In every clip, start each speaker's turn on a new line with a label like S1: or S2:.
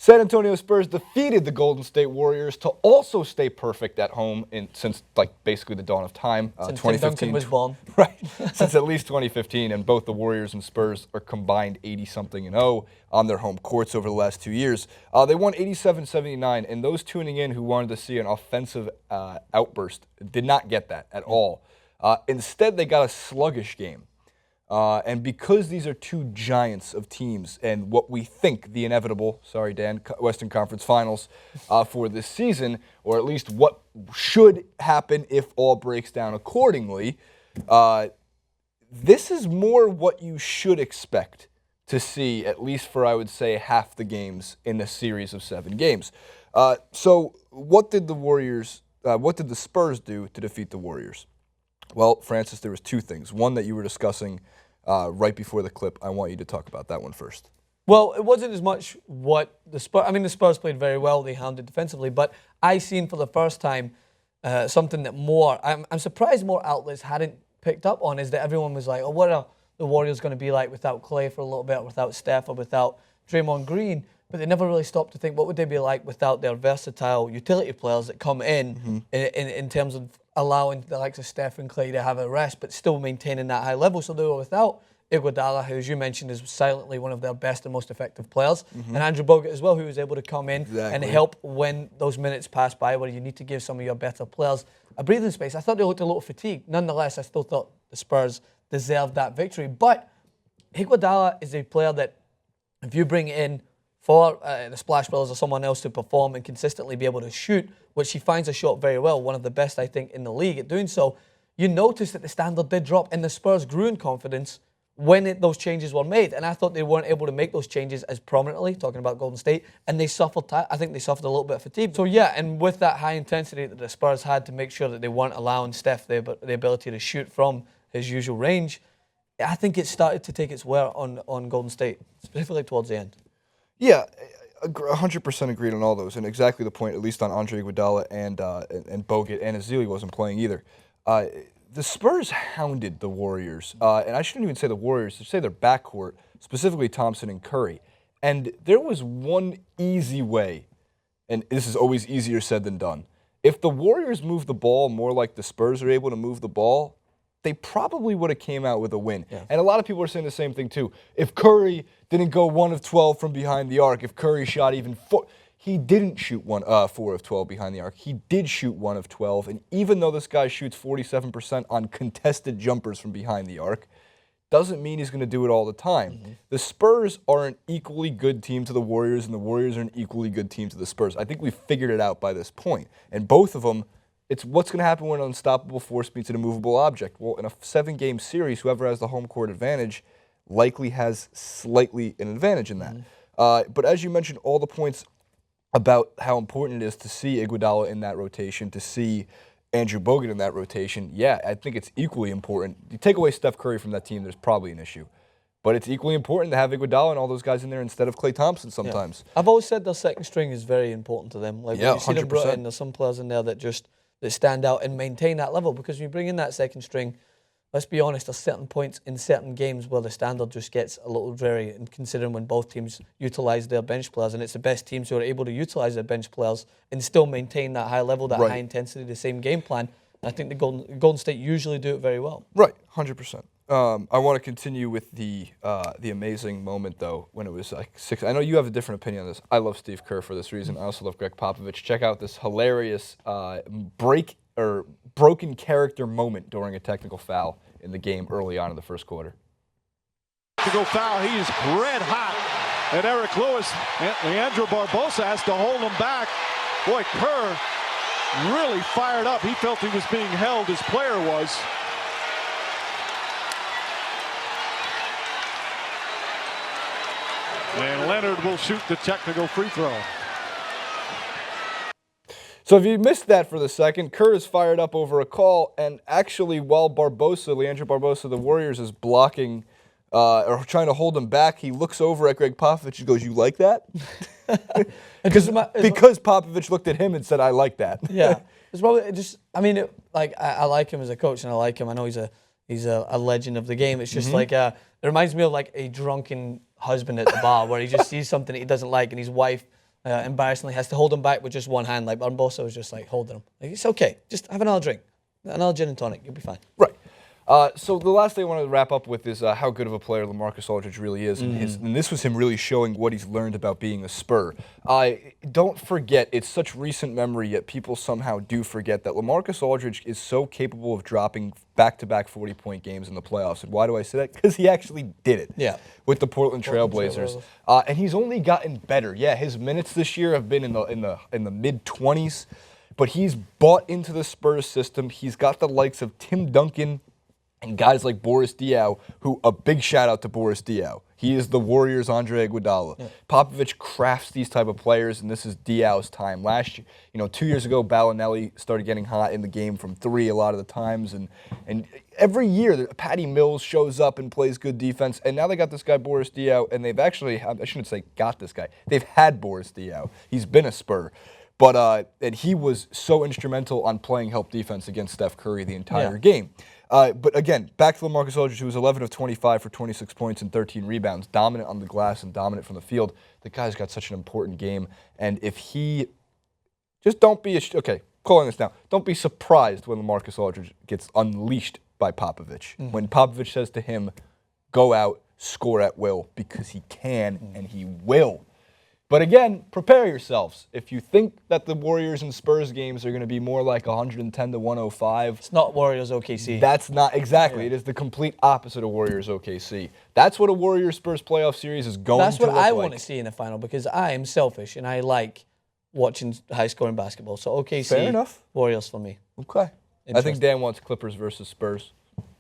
S1: San Antonio Spurs defeated the Golden State Warriors to also stay perfect at home since basically the dawn of time.
S2: Since
S1: 2015
S2: was born.
S1: Right. Since at least 2015, and both the Warriors and Spurs are combined 80-something and 0 on their home courts over the last 2 years. They won 87-79, and those tuning in who wanted to see an offensive outburst did not get that at all. Instead, they got a sluggish game. And because these are two giants of teams and what we think the inevitable, sorry Dan, Western Conference Finals for this season, or at least what should happen if all breaks down accordingly, this is more what you should expect to see, at least for, I would say, half the games in a series of 7 games. So what did the Spurs do to defeat the Warriors? Well, Francis, there was 2 things. One that you were discussing right before the clip. I want you to talk about that one first.
S2: Well, it wasn't as much what the Spurs... I mean, the Spurs played very well. They hounded defensively. But I seen for the first time something that I'm surprised more outlets hadn't picked up on, is that everyone was like, oh, what are the Warriors going to be like without Klay for a little bit, without Steph, or without Draymond Green? But they never really stopped to think, what would they be like without their versatile utility players that come in terms of allowing the likes of Steph and Klay to have a rest, but still maintaining that high level. So they were without Iguodala, who, as you mentioned, is silently one of their best and most effective players, and Andrew Bogut as well, who was able to come in and help when those minutes pass by, where you need to give some of your better players a breathing space. I thought they looked a little fatigued. Nonetheless, I still thought the Spurs deserved that victory. But Iguodala is a player that, if you bring in for the Splash Brothers or someone else to perform and consistently be able to shoot, which he finds a shot very well, one of the best, I think, in the league at doing so, you notice that the standard did drop, and the Spurs grew in confidence when those changes were made. And I thought they weren't able to make those changes as prominently, talking about Golden State, and they suffered. I think they suffered a little bit of fatigue. So yeah, and with that high intensity that the Spurs had to make sure that they weren't allowing Steph the ability to shoot from his usual range, I think it started to take its wear on Golden State, specifically towards the end.
S1: Yeah, 100% agreed on all those, and exactly the point, at least on Andre Iguodala and Bogut, and Azili wasn't playing either. The Spurs hounded the Warriors, and I shouldn't even say the Warriors, I should say their backcourt, specifically Thompson and Curry. And there was one easy way, and this is always easier said than done. If the Warriors move the ball more like the Spurs are able to move the ball, they probably would have came out with a win. Yeah. And a lot of people are saying the same thing too. If Curry didn't go 1 of 12 from behind the arc, if Curry shot even 4, he didn't shoot 4 of 12 behind the arc. He did shoot 1 of 12. And even though this guy shoots 47% on contested jumpers from behind the arc, doesn't mean he's going to do it all the time. The Spurs are an equally good team to the Warriors, and the Warriors are an equally good team to the Spurs. I think we've figured it out by this point. And both of them, it's what's going to happen when an unstoppable force meets an immovable object. Well, in a 7-game series, whoever has the home court advantage likely has slightly an advantage in that. But as you mentioned, all the points about how important it is to see Iguodala in that rotation, to see Andrew Bogut in that rotation, yeah, I think it's equally important. You take away Steph Curry from that team, there's probably an issue. But it's equally important to have Iguodala and all those guys in there instead of Klay Thompson sometimes.
S2: Yeah. I've always said their second string is very important to them. Like,
S1: yeah,
S2: when you see them brought in, there's some players in there that stand out and maintain that level, because when you bring in that second string, let's be honest, there's certain points in certain games where the standard just gets a little dreary, and considering when both teams utilize their bench players, and it's the best teams who are able to utilize their bench players and still maintain that high level, that high intensity, the same game plan. And I think the Golden State usually do it very well.
S1: Right, 100%. I want to continue with the amazing moment, though, when it was like 6. I know you have a different opinion on this. I love Steve Kerr for this reason. I also love Gregg Popovich. Check out this hilarious broken character moment during a technical foul in the game early on in the first quarter.
S3: To go foul, he is red hot. And Eric Lewis, Leandro Barbosa has to hold him back. Boy, Kerr really fired up. He felt he was being held, his player was. And Leonard will shoot the technical free throw.
S1: So if you missed that for the second, Kerr is fired up over a call, and actually while Leandro Barbosa, the Warriors, is blocking or trying to hold him back, he looks over at Gregg Popovich and goes, "You like that?" Because Popovich looked at him and said, "I like that."
S2: Yeah. It's probably just, I mean, I like him as a coach, and I like him. I know he's a legend of the game. It's just like, it reminds me of like a drunken husband at the bar where he just sees something that he doesn't like, and his wife embarrassingly has to hold him back with just one hand. Like Barbosa was just like holding him. Like, it's okay. Just have another drink. Another gin and tonic. You'll be fine.
S1: Right. So the last thing I wanted to wrap up with is how good of a player LaMarcus Aldridge really is. And this was him really showing what he's learned about being a Spur. Don't forget, it's such recent memory, yet people somehow do forget that LaMarcus Aldridge is so capable of dropping back-to-back 40-point games in the playoffs. And why do I say that? Because he actually did it.
S2: Yeah.
S1: With the Portland Trailblazers. And he's only gotten better. Yeah, his minutes this year have been in the mid-20s. But he's bought into the Spurs system. He's got the likes of Tim Duncan and guys like Boris Diaw, who a big shout out to Boris Diaw. He is the Warriors' Andre Iguodala. Yeah. Popovich crafts these type of players, and this is Diaw's time. Last year, 2 years ago, Bellinelli started getting hot in the game from three a lot of the times, and every year Patty Mills shows up and plays good defense. And now they got this guy Boris Diaw, and they've actually, I shouldn't say got this guy, they've had Boris Diaw. He's been a Spur. But and he was so instrumental on playing help defense against Steph Curry the entire game. But again, back to LaMarcus Aldridge, who was 11 of 25 for 26 points and 13 rebounds, dominant on the glass and dominant from the field. The guy's got such an important game. And if he just don't be, calling this now, don't be surprised when LaMarcus Aldridge gets unleashed by Popovich. When Popovich says to him, go out, score at will, because he can and he will. But again, prepare yourselves. If you think that the Warriors and Spurs games are going to be more like 110 to 105,
S2: it's not Warriors OKC.
S1: That's not exactly. It is the complete opposite of Warriors OKC. That's what a Warriors Spurs playoff series is going to look like.
S2: That's what I want to see in the final because I am selfish and I like watching high scoring basketball. So OKC,
S1: fair enough.
S2: Warriors for me.
S1: Okay. I think Dan wants Clippers versus Spurs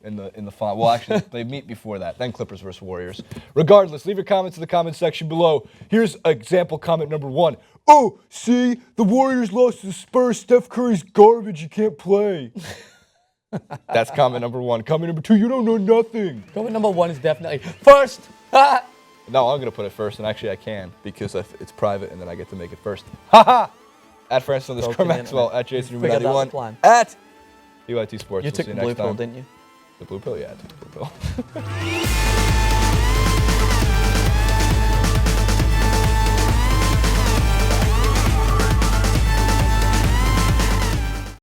S1: in the final. Well, actually, they meet before that. Then Clippers versus Warriors. Regardless, leave your comments in the comment section below. Here's example comment number 1. Oh, see, the Warriors lost to the Spurs. Steph Curry's garbage. You can't play. That's comment number 1. Comment number 2, you don't know nothing.
S2: Comment number 1 is definitely first.
S1: No, I'm going to put it first, and actually I can because it's private, and then I get to make it first. Ha-ha! At Francis_Maxwell, at Jason91, at UIT Sports.
S2: You took the blue pill, didn't you?
S1: The blue pill? Yeah, I took the blue pill.